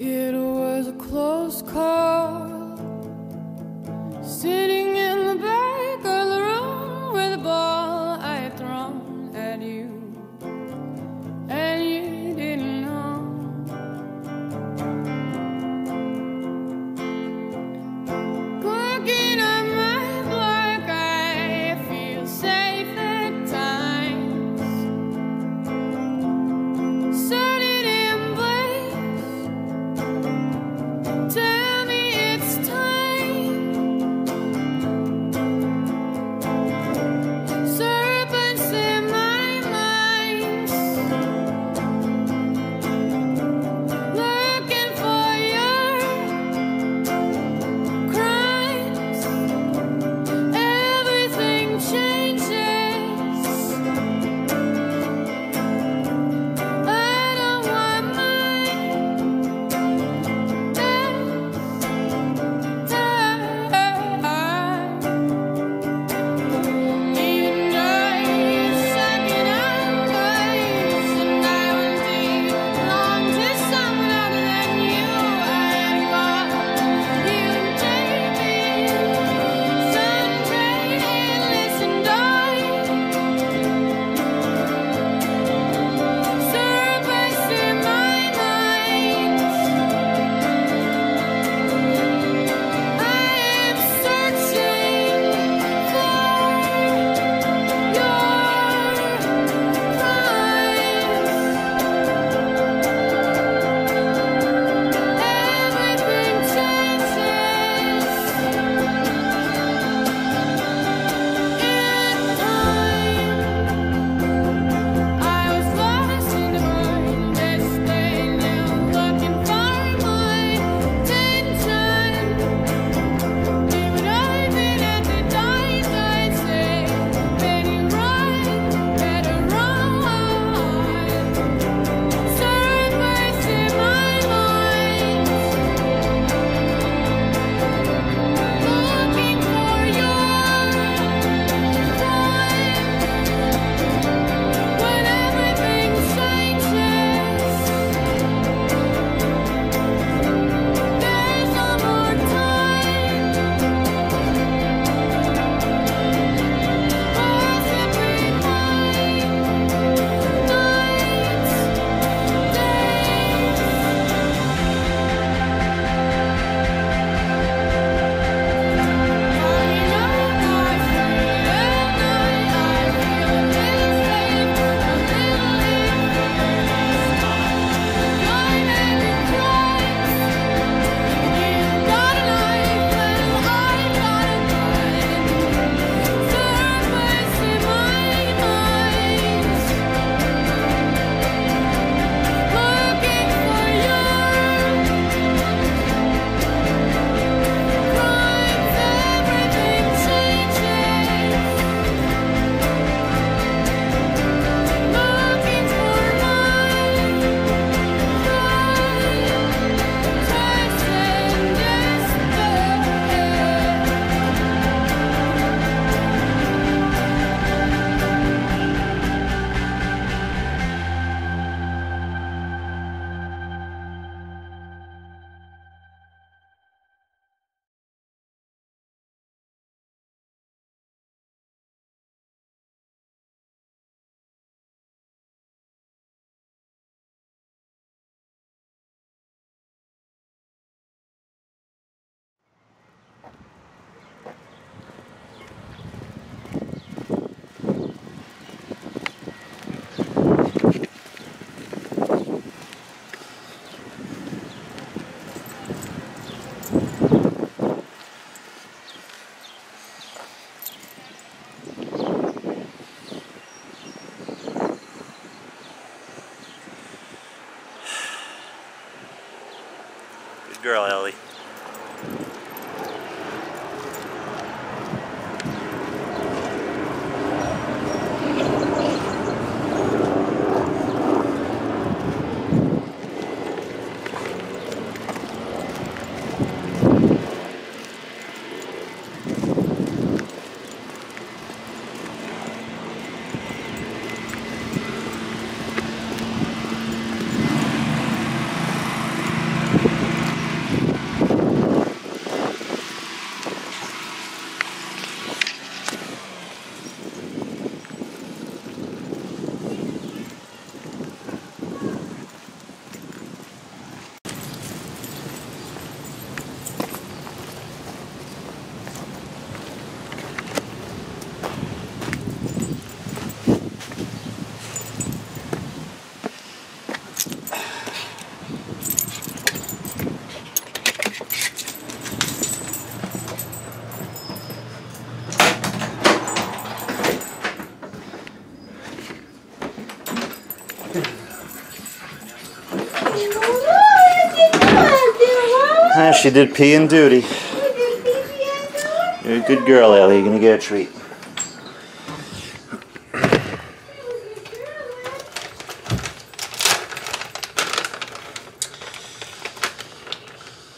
It was a close call, sitting in the back of the room with the ball I had thrown at you, and you didn't know. Looking at my block, I feel safe at times. Set it in place. Tell me it's time. Serpents in my mind, looking for your crimes. Everything changes. I don't want mine. Even though you're sucking out place, and I want to belong to someone other than you. I want you to take me, sunshine, endless and dark. Surface in my mind, I am searching for your crimes. Everything changes in time. I was lost in the mind, yesterday, now looking for my attention. Even I've been at the times I'd say, better run, better run. Surface in my mind, looking for your crime. When everything changes, there's no more time. Possibly nights, Good girl, Ellie. Ah, she did pee and duty. You're a good girl, Ellie. You're gonna get a treat.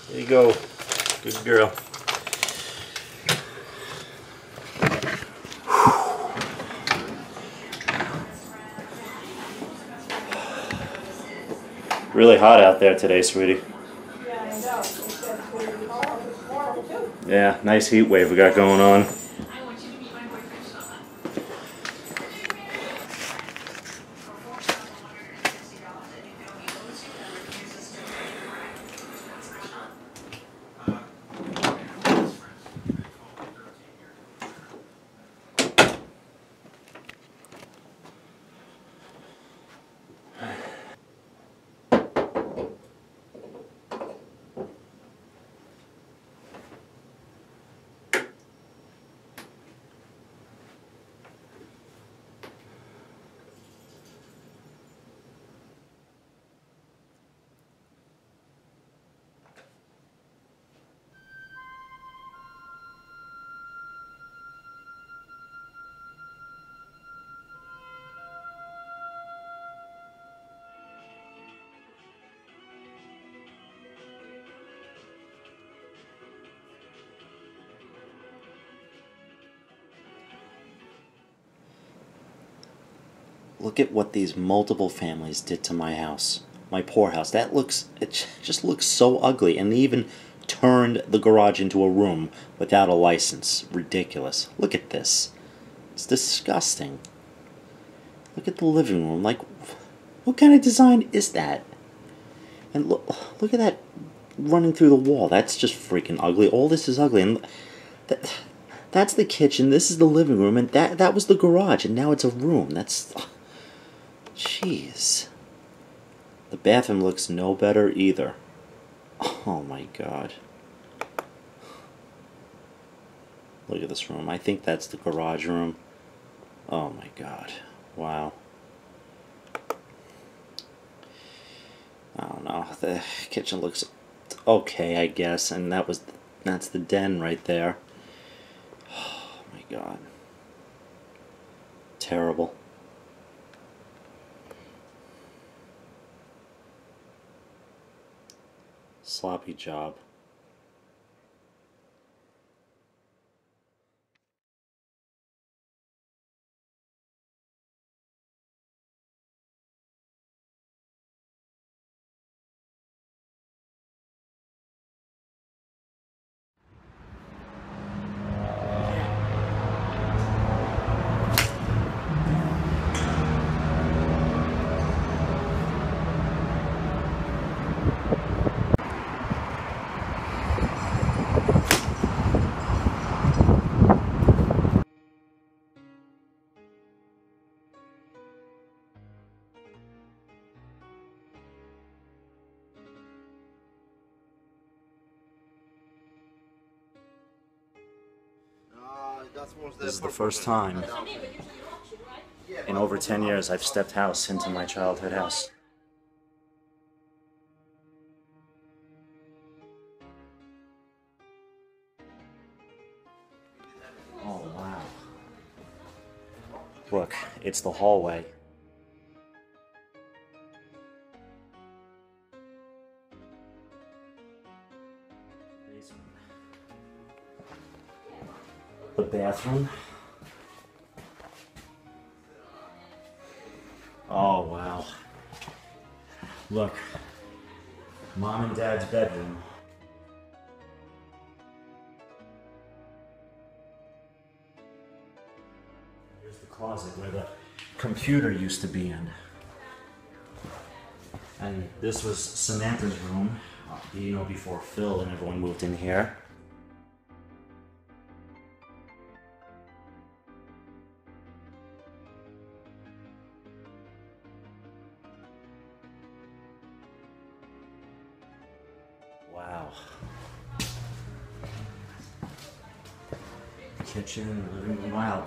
There you go. Good girl. Really hot out there today, sweetie. Yeah, nice heat wave we got going on. Look at what these multiple families did to my house. My poor house. It just looks so ugly. And they even turned the garage into a room without a license. Ridiculous. Look at this. It's disgusting. Look at the living room. Like, what kind of design is that? And look at that running through the wall. That's just freaking ugly. All this is ugly. And that's the kitchen. This is the living room. And that was the garage. And now it's a room. That's... Jeez. The bathroom looks no better either. Oh my god. Look at this room. I think that's the garage room. Oh my god. Wow. I don't know. The kitchen looks okay, I guess. And that's the den right there. Oh my god. Terrible. Sloppy job. This is the first time in over 10 years I've stepped house into my childhood house. Oh wow. Look, it's the hallway. The bathroom. Oh wow. Look. Mom and Dad's bedroom. Here's the closet where the computer used to be in. And this was Samantha's room, you know, before Phil and everyone moved in here. Wow. Kitchen, living room, wow.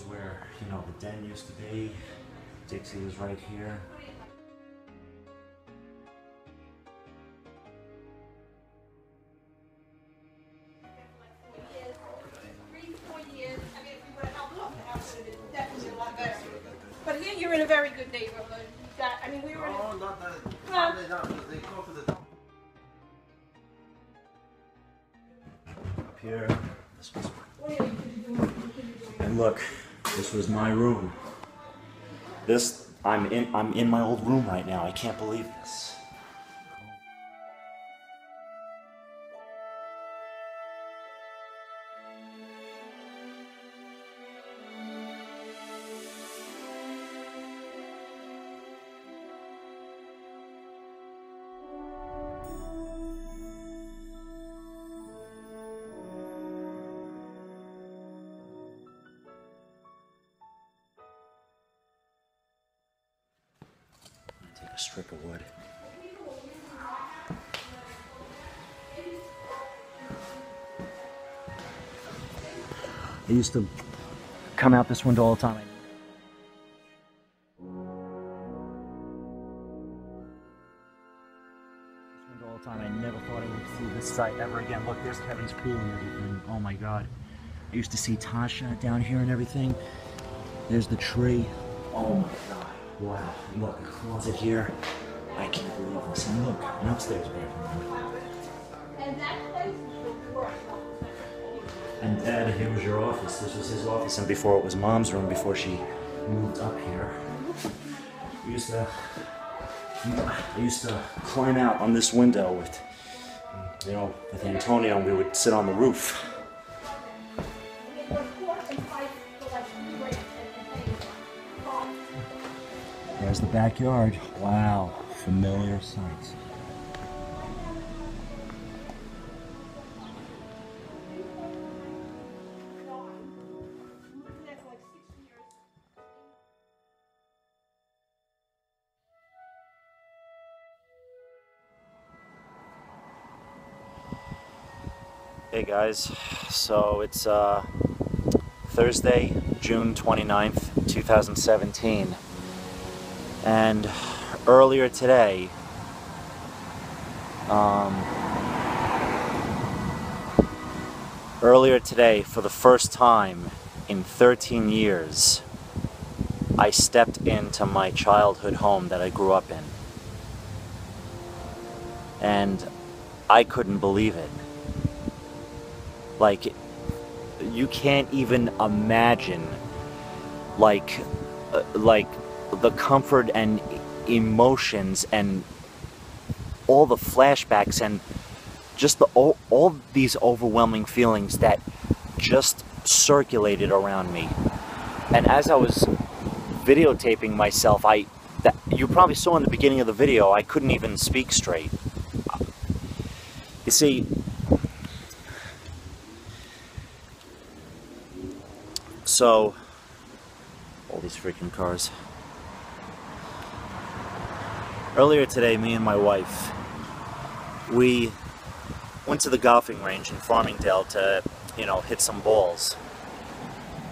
is where, you know, the den used to be. Dixie was right here. But here you're in a very good neighborhood. You got, I mean, we were in Oh, not that. Well- They go to the top. Up here. This was. And look, this was my room. I'm in my old room right now. I can't believe this. Take a strip of wood. I used to come out this window all the time. All the time. I never thought I would see this site ever again. Look, there's Kevin's pool and everything. Oh my God. I used to see Tasha down here and everything. There's the tree. Oh my God. Wow. Look, a closet here. I can't believe this. And look, an upstairs bedroom. and that place is the worst. And Dad, here was your office. This was his office. And before it was Mom's room before she moved up here. I used to climb out on this window with, you know, with Antonio, and we would sit on the roof. There's the backyard. Wow, familiar sights. Hey guys, so it's Thursday, June 29th, 2017, and earlier today, for the first time in 13 years, I stepped into my childhood home that I grew up in, and I couldn't believe it. Like, you can't even imagine, like the comfort and emotions and all the flashbacks and just all these overwhelming feelings that just circulated around me. And as I was videotaping myself, you probably saw in the beginning of the video, I couldn't even speak straight. You see, so, all these freaking cars. Earlier today, me and my wife, we went to the golfing range in Farmingdale to, you know, hit some balls.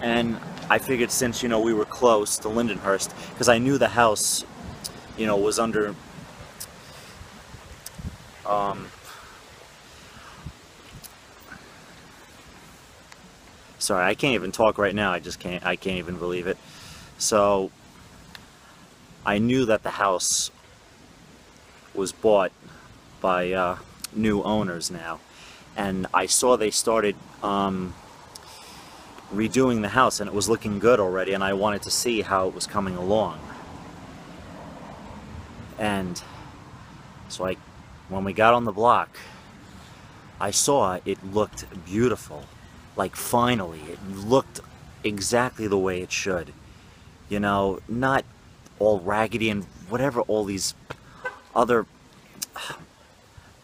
And I figured since, you know, we were close to Lindenhurst, because I knew the house, you know, was under, sorry, I can't even talk right now. I can't even believe it. So, I knew that the house was bought by new owners now. And I saw they started redoing the house, and it was looking good already, and I wanted to see how it was coming along. And so when we got on the block, I saw it looked beautiful. Like, finally, it looked exactly the way it should. You know, not all raggedy and whatever all these other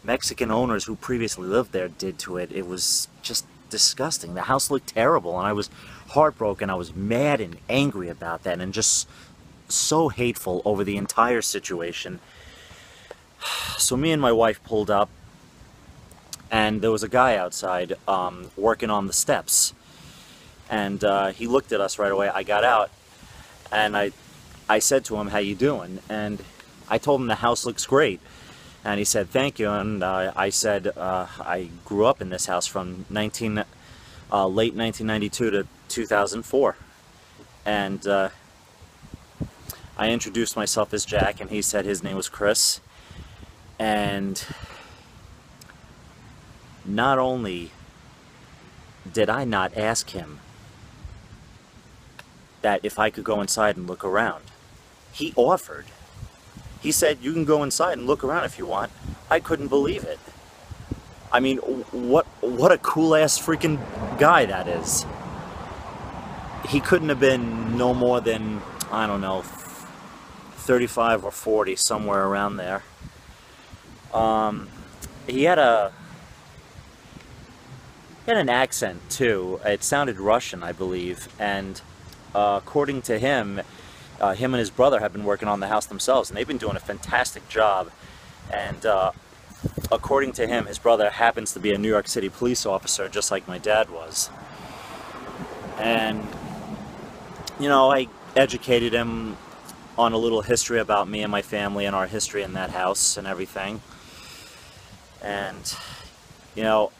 Mexican owners who previously lived there did to it. It was just disgusting. The house looked terrible, and I was heartbroken. I was mad and angry about that, and just so hateful over the entire situation. So me and my wife pulled up, and there was a guy outside working on the steps. And he looked at us right away. I got out, and I said to him, "How you doing?" And I told him the house looks great. And he said, "Thank you." And I said, I grew up in this house from late 1992 to 2004. And I introduced myself as Jack, and he said his name was Chris. And not only did I not ask him that if I could go inside and look around, he offered. He said, "You can go inside and look around if you want." I couldn't believe it. I mean, what a cool-ass freaking guy that is. He couldn't have been no more than, I don't know, 35 or 40, somewhere around there. He had an accent too. It sounded Russian, I believe, and according to him, him and his brother have been working on the house themselves, and they've been doing a fantastic job. And according to him, his brother happens to be a New York City police officer, just like my dad was. And, you know, I educated him on a little history about me and my family and our history in that house and everything. And, you know,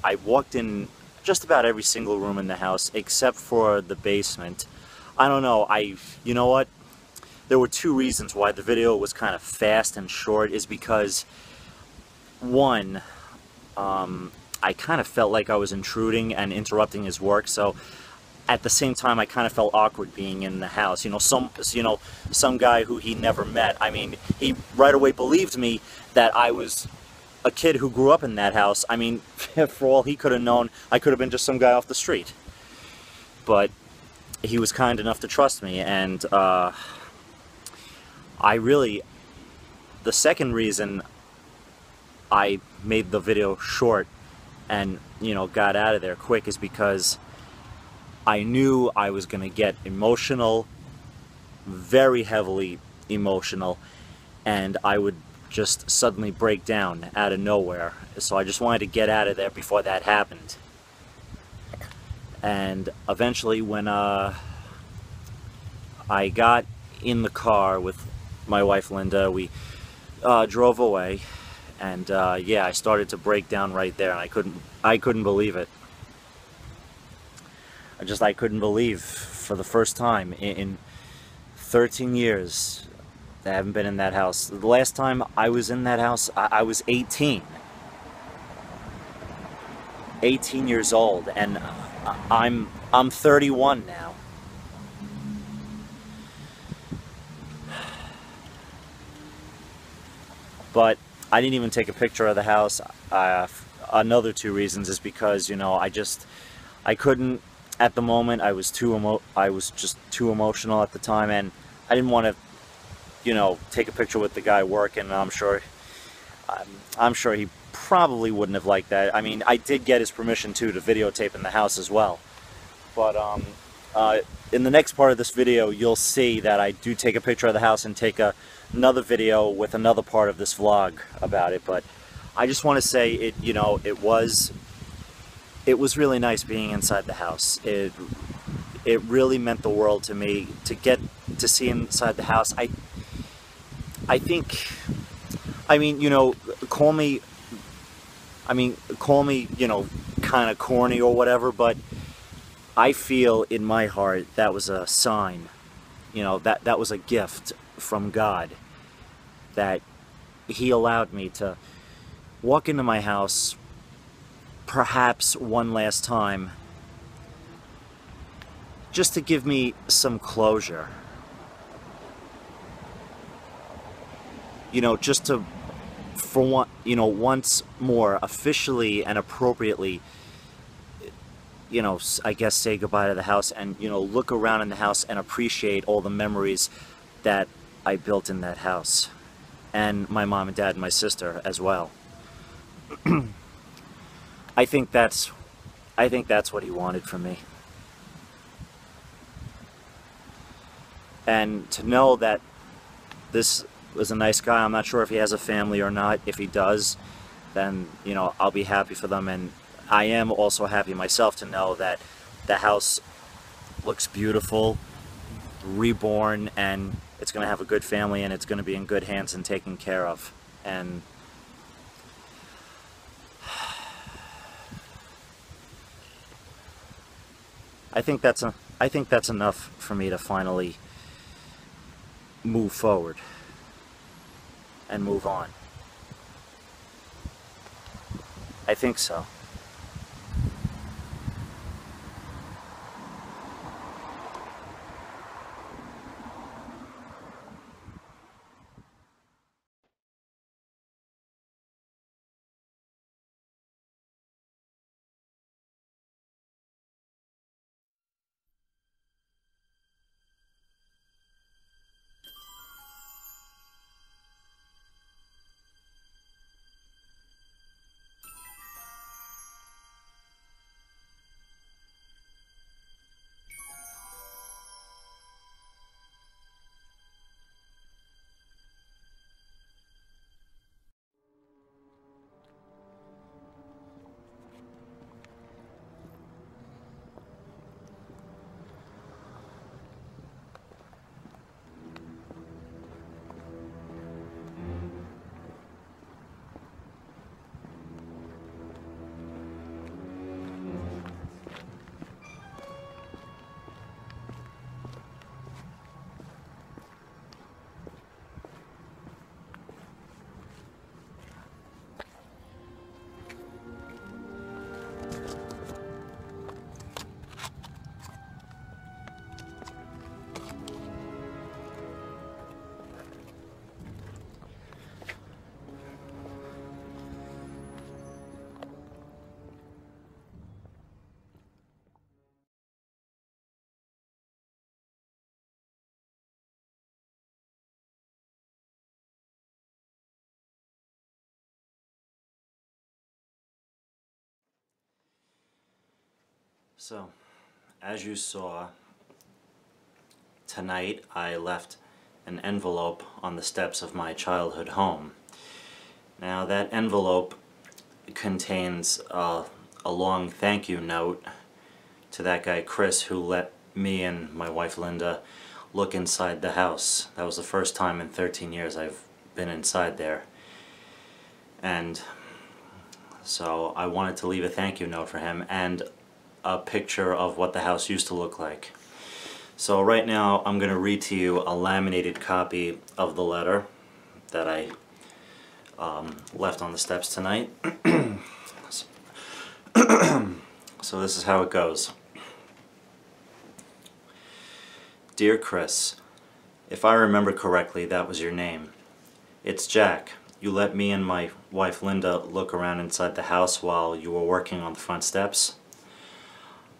I walked in just about every single room in the house except for the basement. I don't know, you know what? There were two reasons why the video was kind of fast and short. Is because, one, I kind of felt like I was intruding and interrupting his work, so at the same time I kind of felt awkward being in the house. You know, some guy who he never met. I mean, he right away believed me that I was a kid who grew up in that house. I mean, for all he could have known, I could have been just some guy off the street. But he was kind enough to trust me, and the second reason I made the video short and, you know, got out of there quick is because I knew I was going to get emotional, very heavily emotional, and I would just suddenly break down out of nowhere. So I just wanted to get out of there before that happened. And eventually, when I got in the car with my wife Linda, we drove away, and yeah, I started to break down right there, and I couldn't believe it. I couldn't believe, for the first time in 13 years, I haven't been in that house. The last time I was in that house, I was 18. 18 years old, and I'm 31 now. But I didn't even take a picture of the house. Another two reasons is because, you know, I couldn't at the moment. I was just too emotional at the time, and I didn't want to, you know, take a picture with the guy working. I'm sure he probably wouldn't have liked that. I mean, I did get his permission too to videotape in the house as well. But in the next part of this video, you'll see that I do take a picture of the house and take another video with another part of this vlog about it. But I just want to say, it was really nice being inside the house. It really meant the world to me to get to see inside the house. I think, I mean, you know, call me, you know, kind of corny or whatever, but I feel in my heart that was a sign, you know, that was a gift from God, that He allowed me to walk into my house perhaps one last time, just to give me some closure. You know, just to, for one, you know, once more officially and appropriately, you know, I guess say goodbye to the house and, you know, look around in the house and appreciate all the memories that I built in that house, and my mom and dad and my sister as well. I think that's what He wanted from me. And to know that this was a nice guy. I'm not sure if he has a family or not. If he does, then, you know, I'll be happy for them, and I am also happy myself to know that the house looks beautiful, reborn, and it's going to have a good family, and it's going to be in good hands and taken care of. And I think that's enough for me to finally move forward and move on. I think so. So, as you saw, tonight I left an envelope on the steps of my childhood home. Now that envelope contains a long thank you note to that guy Chris who let me and my wife Linda look inside the house. That was the first time in 13 years I've been inside there. And so I wanted to leave a thank you note for him and a picture of what the house used to look like. So right now I'm going to read to you a laminated copy of the letter that I left on the steps tonight. So this is how it goes. Dear Chris, if I remember correctly, that was your name. It's Jack. You let me and my wife Linda look around inside the house while you were working on the front steps.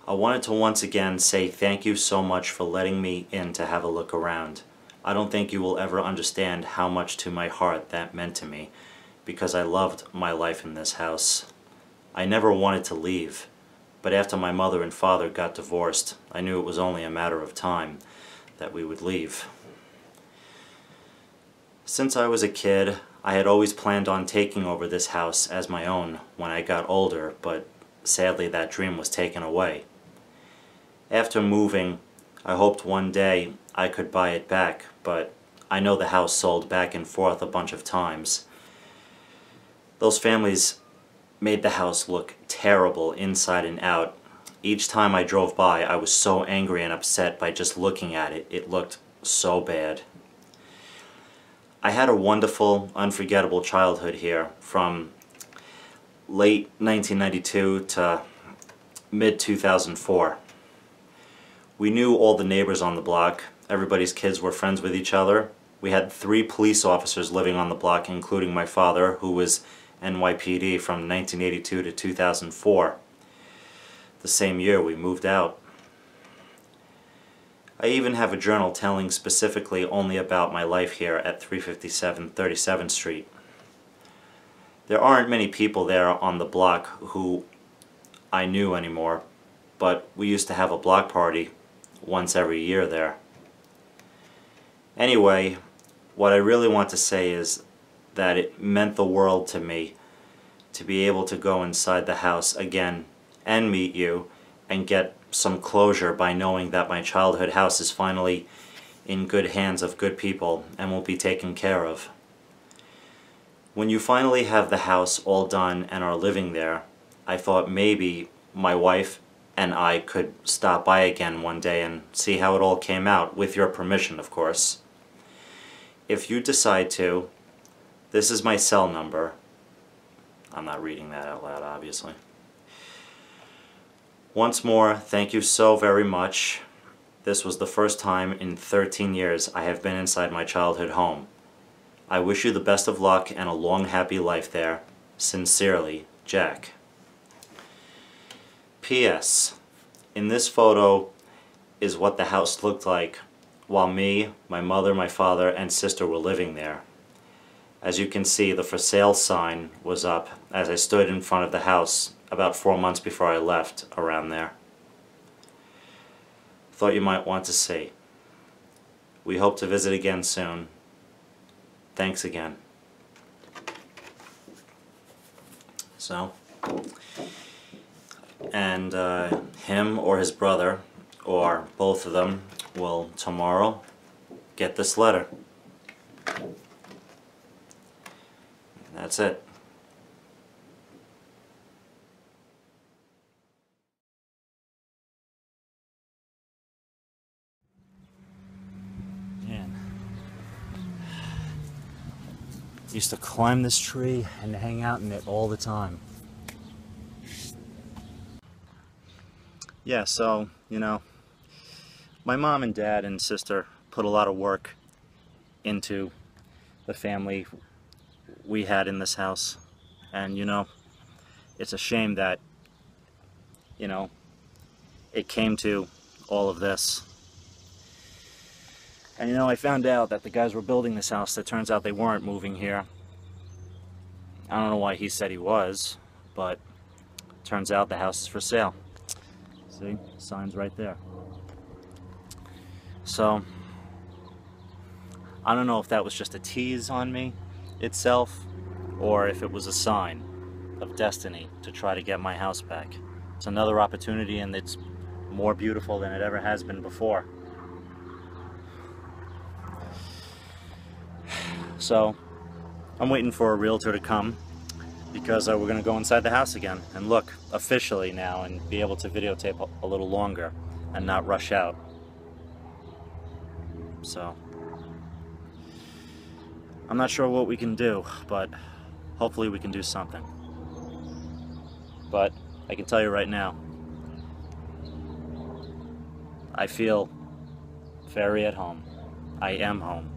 I wanted to once again say thank you so much for letting me in to have a look around. I don't think you will ever understand how much to my heart that meant to me, because I loved my life in this house. I never wanted to leave, but after my mother and father got divorced, I knew it was only a matter of time that we would leave. Since I was a kid, I had always planned on taking over this house as my own when I got older, but sadly that dream was taken away. After moving, I hoped one day I could buy it back, but I know the house sold back and forth a bunch of times. Those families made the house look terrible inside and out. Each time I drove by, I was so angry and upset by just looking at it. It looked so bad. I had a wonderful, unforgettable childhood here from late 1992 to mid-2004. We knew all the neighbors on the block. Everybody's kids were friends with each other. We had 3 police officers living on the block, including my father, who was NYPD from 1982 to 2004. The same year we moved out. I even have a journal telling specifically only about my life here at 357 37th Street. There aren't many people there on the block who I knew anymore, but we used to have a block party once every year there. Anyway, what I really want to say is that it meant the world to me to be able to go inside the house again and meet you and get some closure by knowing that my childhood house is finally in good hands of good people and will be taken care of. When you finally have the house all done and are living there, I thought maybe my wife and I could stop by again one day and see how it all came out, with your permission, of course. If you decide to, this is my cell number. I'm not reading that out loud, obviously. Once more, thank you so very much. This was the first time in 13 years I have been inside my childhood home. I wish you the best of luck and a long, happy life there. Sincerely, Jack. P.S. In this photo is what the house looked like while me, my mother, my father, and sister were living there. As you can see, the for sale sign was up as I stood in front of the house about 4 months before I left, around there. Thought you might want to see. We hope to visit again soon. Thanks again. So, and him or his brother, or both of them, will tomorrow get this letter. That's it. Man. Used to climb this tree and hang out in it all the time. Yeah, so, you know, my mom and dad and sister put a lot of work into the family we had in this house. And, you know, it's a shame that, you know, it came to all of this. And, you know, I found out that the guys were building this house. It turns out they weren't moving here. I don't know why he said he was, but it turns out the house is for sale. See, sign's right there. So, I don't know if that was just a tease on me itself, or if it was a sign of destiny to try to get my house back. It's another opportunity, and it's more beautiful than it ever has been before. So, I'm waiting for a realtor to come, because we're going to go inside the house again and look officially now and be able to videotape a little longer and not rush out. So, I'm not sure what we can do, but hopefully we can do something. But I can tell you right now, I feel very at home. I am home.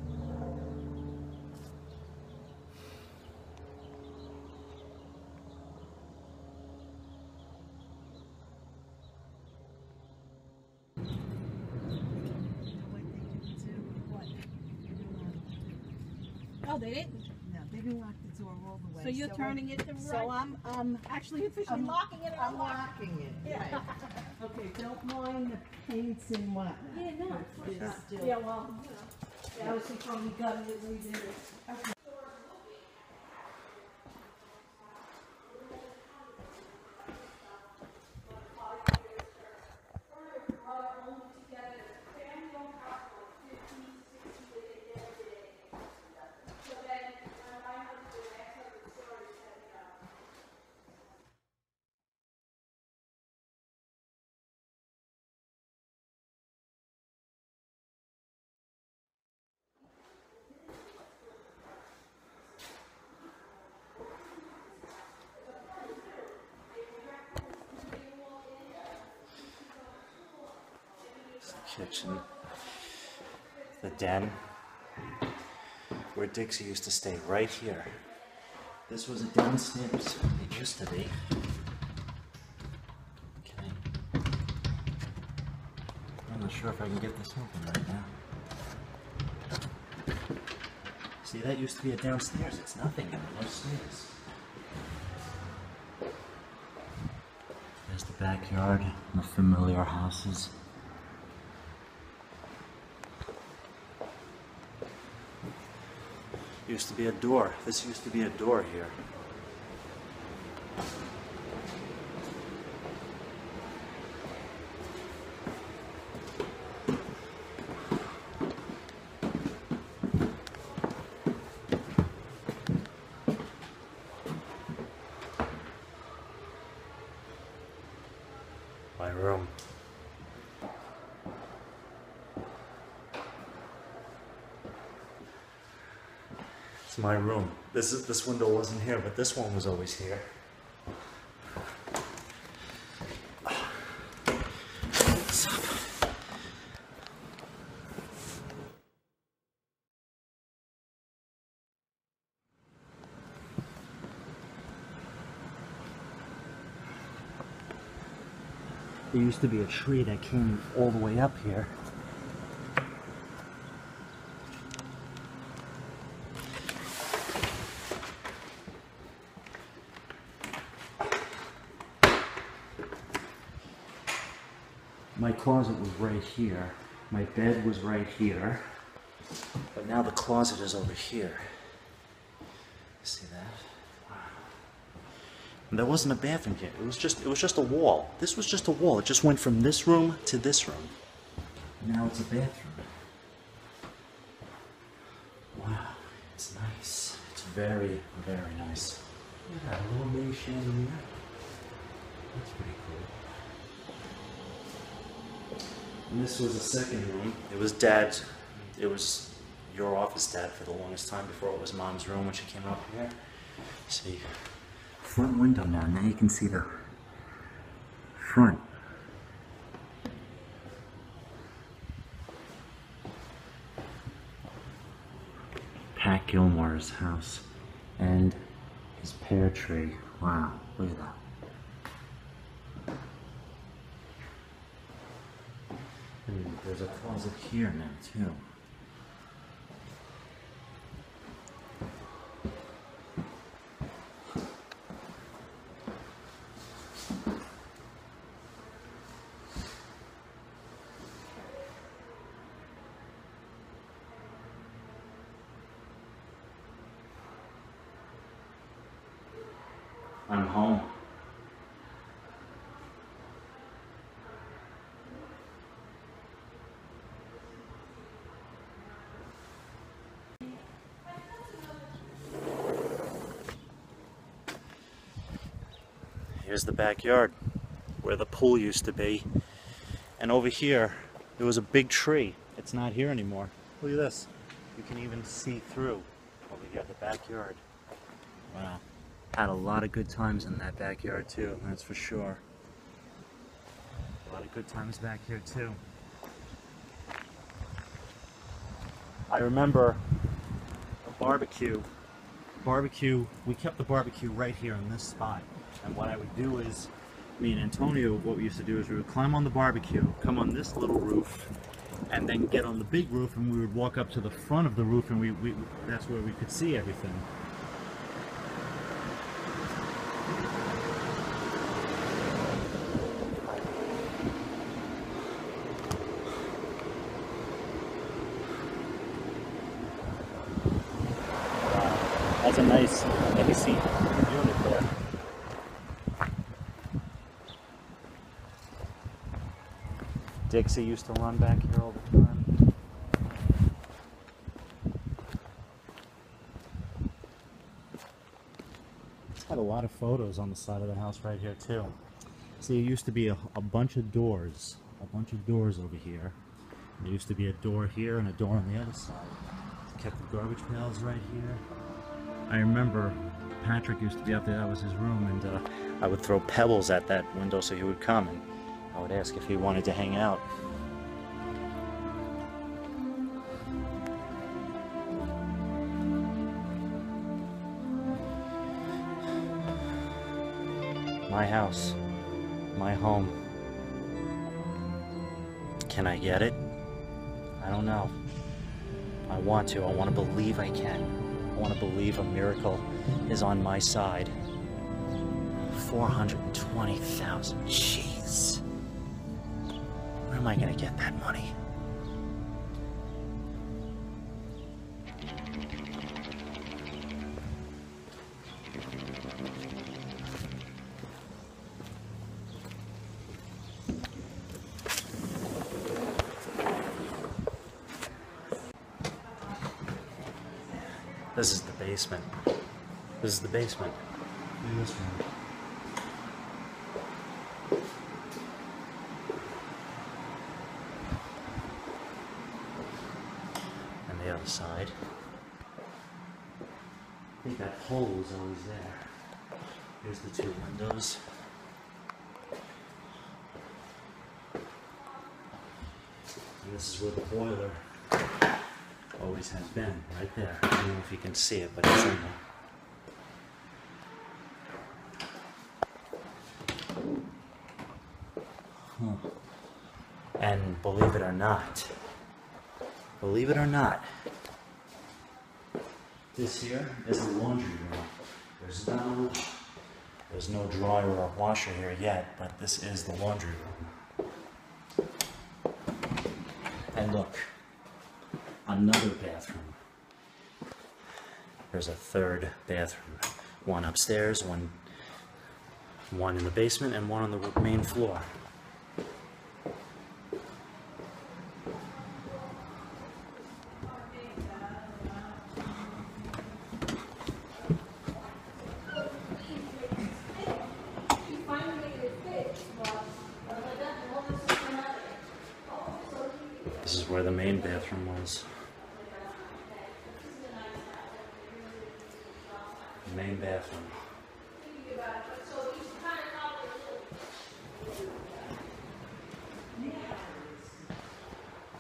Oh, they didn't? No, they didn't lock the door all the way. So you're turning it to right? So I'm Actually, officially locking it. I'm locking it. Yeah. Right. Okay, don't mind the paints and whatnot. Yeah, no. But it's still- Yeah, well, you know. Yeah, I was thinking when we got it, we did it. Okay. Kitchen, the den, where Dixie used to stay, right here. This was a downstairs. It used to be. Okay. I'm not sure if I can get this open right now. See, that used to be a downstairs. It's nothing in the upstairs. There's the backyard, the familiar houses. Used to be a door. This used to be a door here. my room. It's my room. This window wasn't here, but this one was always here. What's up? There used to be a tree that came all the way up here. My closet was right here. My bed was right here. But now the closet is over here. See that? Wow. And there wasn't a bathroom here. It was just a wall. This was just a wall. It just went from this room to this room. Now it's a bathroom. Wow, it's nice. It's very, very nice. Look at that, a little mini chandelier. That's pretty cool. And this was the second room. It was Dad's. It was your office, Dad, for the longest time before it was Mom's room when she came up here. See, front window now. Now you can see the front. Pat Gilmore's house and his pear tree. Wow, look at that. And there's a closet here now too. I'm home. Here's the backyard where the pool used to be. And over here, there was a big tree. It's not here anymore. Look at this. You can even see through over here, the backyard. Wow. Had a lot of good times in that backyard too, that's for sure. A lot of good times back here too. I remember a barbecue. We kept the barbecue right here in this spot. And what I would do is, me and Antonio, what we used to do is we would climb on the barbecue, come on this little roof, and then get on the big roof, and we would walk up to the front of the roof, and that's where we could see everything. That's a nice, let me see, unit there. Dixie used to run back here all the time. It's got a lot of photos on the side of the house right here too. See, it used to be a bunch of doors over here. There used to be a door here and a door on the other side. Kept the garbage pails right here. I remember Patrick used to be up there, that was his room, and I would throw pebbles at that window so he would come, and I would ask if he wanted to hang out. My house, my home. Can I get it? I don't know. I want to believe I can. I want to believe a miracle is on my side. 420,000, jeez. Where am I gonna get that money? This is the basement. This is the basement. Look at this one. other side. I think that pole was always there. Here's the two windows. And this is where the boiler always has been, right there. I don't know if you can see it, but it's in there. And believe it or not, this here is a laundry room. There's no dryer or washer here yet, but this is the laundry room. And look, another bathroom. There's a third bathroom. One upstairs, one in the basement, and one on the main floor. This is where the main bathroom was. Main bathroom.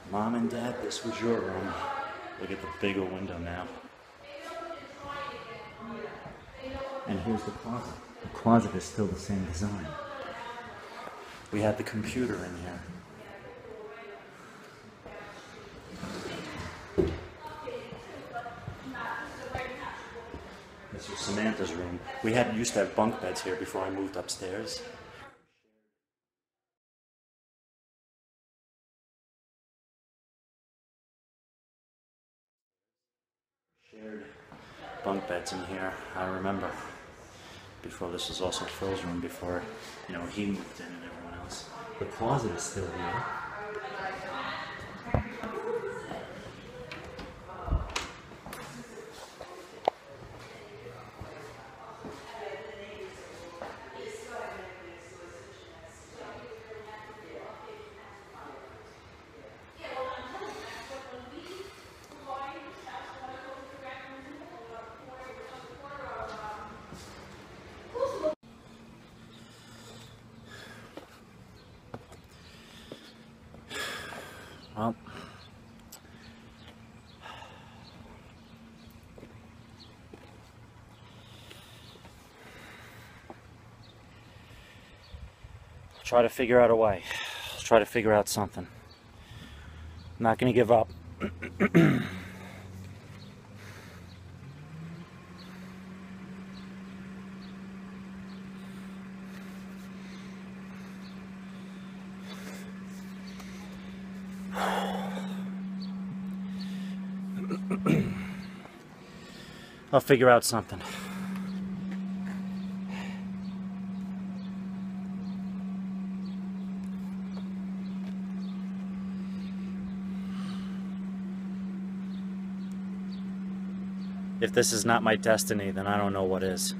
Mom and Dad, this was your room. Look at the bigger window now. And here's the closet. The closet is still the same design. We had the computer in here. This was Samantha's room. We used to have bunk beds here before I moved upstairs. Shared bunk beds in here, I remember. Before this was also Phil's room, before, you know, he moved in and everyone else. The closet is still here. Well, try to figure out a way. Try to figure out something. I'm not going to give up. I'll figure out something. If this is not my destiny, then I don't know what is.